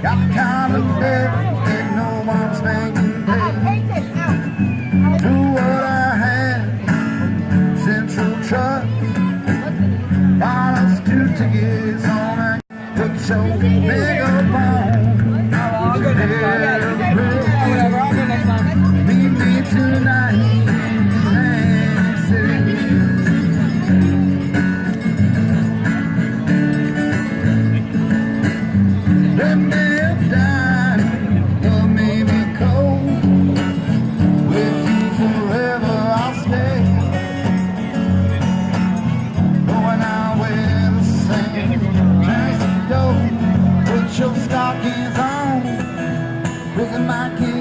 Got the kind of debt that no one's making pay. Do what I had, Central Truck. Bought us 2 tickets on a put your big up on. I'll go next time. Whatever, I'll go next time. Meet me tonight in Atlantic City. Let me have died, or maybe cold. With you forever I'll stay. Going out where the same turns to gold. Put your stockings on, raising my kids.